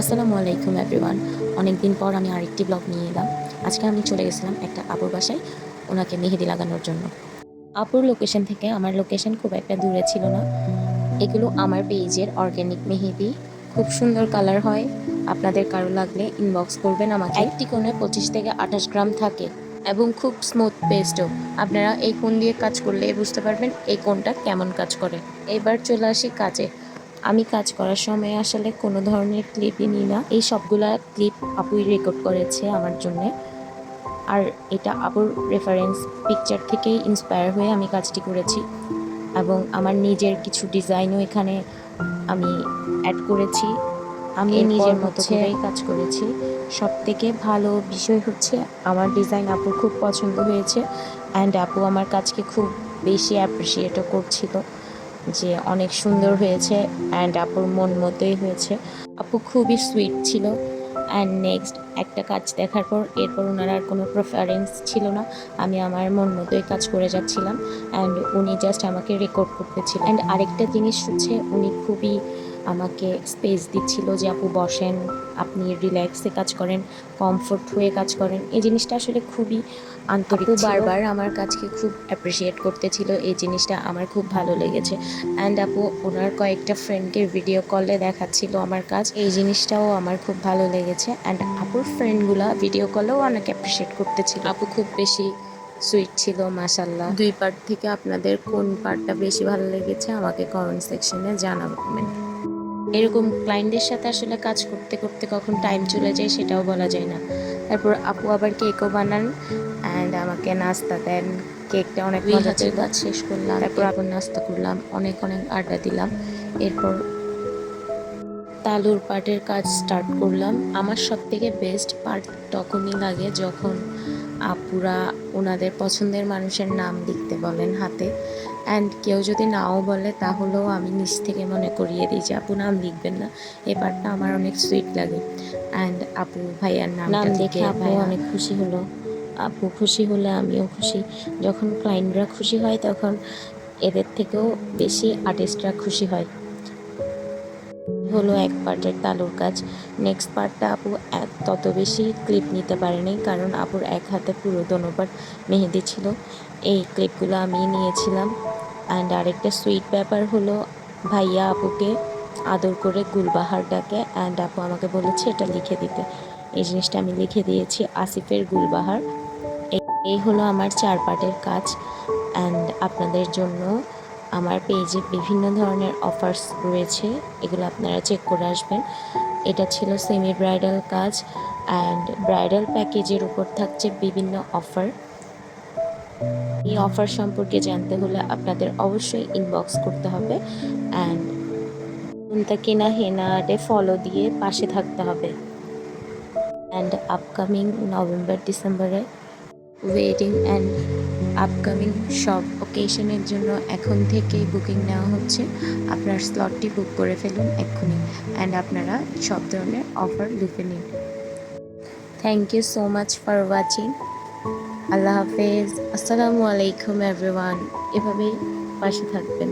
আসসালামু আলাইকুম এভরিওয়ান। অনেক দিন পর আমি আরেকটি ব্লগ নিয়ে এলাম। আজকে আমি চলে গেছিলাম একটা আপুর বাসায় ওনাকে মেহেদি লাগানোর জন্য। আপুর লোকেশন থেকে আমার লোকেশন খুব একটা দূরে ছিল না। এগুলো আমার পেজের অর্গ্যানিক মেহেদি, খুব সুন্দর কালার হয়। আপনাদের কারো লাগলে ইনবক্স করবেন আমাকে। একটি কোণে 25 থেকে 28 গ্রাম থাকে এবং খুব স্মুথ পেস্টও। আপনারা এই কোণ দিয়ে কাজ করলে বুঝতে পারবেন এই কোণটা কেমন কাজ করে। এবার চলে আসি কাজে। আমি কাজ করার সময় আসলে কোনো ধরনের ক্লিপই নিই না। এই সবগুলা ক্লিপ আপুই রেকর্ড করেছে আমার জন্যে। আর এটা আপুর রেফারেন্স পিকচার থেকেই ইন্সপায়ার হয়ে আমি কাজটি করেছি এবং আমার নিজের কিছু ডিজাইনও এখানে আমি অ্যাড করেছি। আমি নিজের মতো করেই কাজ করেছি। সবথেকে ভালো বিষয় হচ্ছে আমার ডিজাইন আপুর খুব পছন্দ হয়েছে অ্যান্ড আপু আমার কাজকে খুব বেশি অ্যাপ্রিসিয়েটও করছিল যে অনেক সুন্দর হয়েছে অ্যান্ড আপুর মন মতোই হয়েছে। আপু খুবই সুইট ছিল। অ্যান্ড নেক্সট একটা কাজ দেখার পর এরপর ওনার আর কোনো প্রেফারেন্স ছিল না, আমি আমার মন মতোই কাজ করে যাচ্ছিলাম অ্যান্ড উনি জাস্ট আমাকে রেকর্ড করতেছিল। অ্যান্ড আরেকটা জিনিস হচ্ছে উনি খুবই আমাকে স্পেস দিচ্ছিল যে আপু বসেন, আপনি রিল্যাক্সে কাজ করেন, কমফোর্ট হয়ে কাজ করেন। এই জিনিসটা আসলে খুবই আন্তরিক ছিল। বারবার আমার কাজকে খুব অ্যাপ্রিসিয়েট করতেছিল, এই জিনিসটা আমার খুব ভালো লেগেছে। অ্যান্ড আপু ওনার কয়েকটা ফ্রেন্ডকে ভিডিও কলে দেখাচ্ছিল আমার কাজ, এই জিনিসটাও আমার খুব ভালো লেগেছে। অ্যান্ড আপুর ফ্রেন্ডগুলা ভিডিও কলেও অনেক অ্যাপ্রিসিয়েট করতেছিল। আপু খুব বেশি সুইট ছিল মাশাল্লাহ। দুই পার্ট থেকে আপনাদের কোন পার্টটা বেশি ভালো লেগেছে আমাকে কমেন্ট সেকশনে জানাবেন। এরকম ক্লায়েন্টদের সাথে আসলে কাজ করতে করতে কখন টাইম চলে যায় সেটাও বলা যায় না। তারপর আপু আবার কেকও বানান অ্যান্ড আমাকে নাস্তা দেন। কেকটা অনেক মজা ছিল। কাজ শেষ করলাম, তারপর আবার নাস্তা করলাম, অনেক আড্ডা দিলাম। এরপর তালুর পাটের কাজ স্টার্ট করলাম। আমার সব থেকে বেস্ট পার্ট তখনই লাগে যখন আপুরা ওনাদের পছন্দের মানুষের নাম লিখতে বলেন হাতে, অ্যান্ড কেউ যদি নাও বলে তাহলেও আমি নিজ থেকে মনে করিয়ে দিই যে আপু নাম লিখবেন না। এই পার্টটা আমার অনেক সুইট লাগে। অ্যান্ড আপু ভাইয়ার নাম দেখে আপু অনেক খুশি হলো। আপু খুশি হলে আমিও খুশি। যখন ক্লায়েন্টরা খুশি হয় তখন এদের থেকেও বেশি আর্টিস্টরা খুশি হয়। হলো এক পার্টের তালুর কাজ। নেক্সট পার্টটা আপু তত বেশি ক্লিপ নিতে পারেনি কারণ আপুর এক হাতে পুরো দোনোপাট মেহেদি ছিল। এই ক্লিপগুলো আমি নিয়েছিলাম। অ্যান্ড আরেকটা সুইট ব্যাপার হলো ভাইয়া আপুকে আদর করে গুলবাহার ডাকে অ্যান্ড আপু আমাকে বলেছে এটা লিখে দিতে। এই জিনিসটা আমি লিখে দিয়েছি, আসিফের গুলবাহার। এই হলো আমার 4 পার্টের কাজ। অ্যান্ড আপনাদের জন্য আমার পেজে বিভিন্ন ধরনের অফার্স রয়েছে, এগুলো আপনারা চেক করে আসবেন। এটা ছিল সেমি ব্রাইডাল কাজ অ্যান্ড ব্রাইডাল প্যাকেজের উপর থাকছে বিভিন্ন অফার। এই অফার সম্পর্কে জানতে হলে আপনাদের অবশ্যই ইনবক্স করতে হবে অ্যান্ড মুনতাকিনা হেনা আর্টে ফলো দিয়ে পাশে থাকতে হবে। অ্যান্ড আপকামিং নভেম্বর ডিসেম্বরে ওয়েডিং অ্যান্ড আপকামিং সব ওকেশনের জন্য এখন থেকেই বুকিং নেওয়া হচ্ছে। আপনার স্লটটি বুক করে ফেলুন এক্ষুনি অ্যান্ড আপনারা সব ধরনের অফার লিখে নিন। Thank you so much for watching. আল্লাহ হাফেজ। আসসালামু আলাইকুম এভরিওয়ান। এভাবেই পাশে থাকবেন।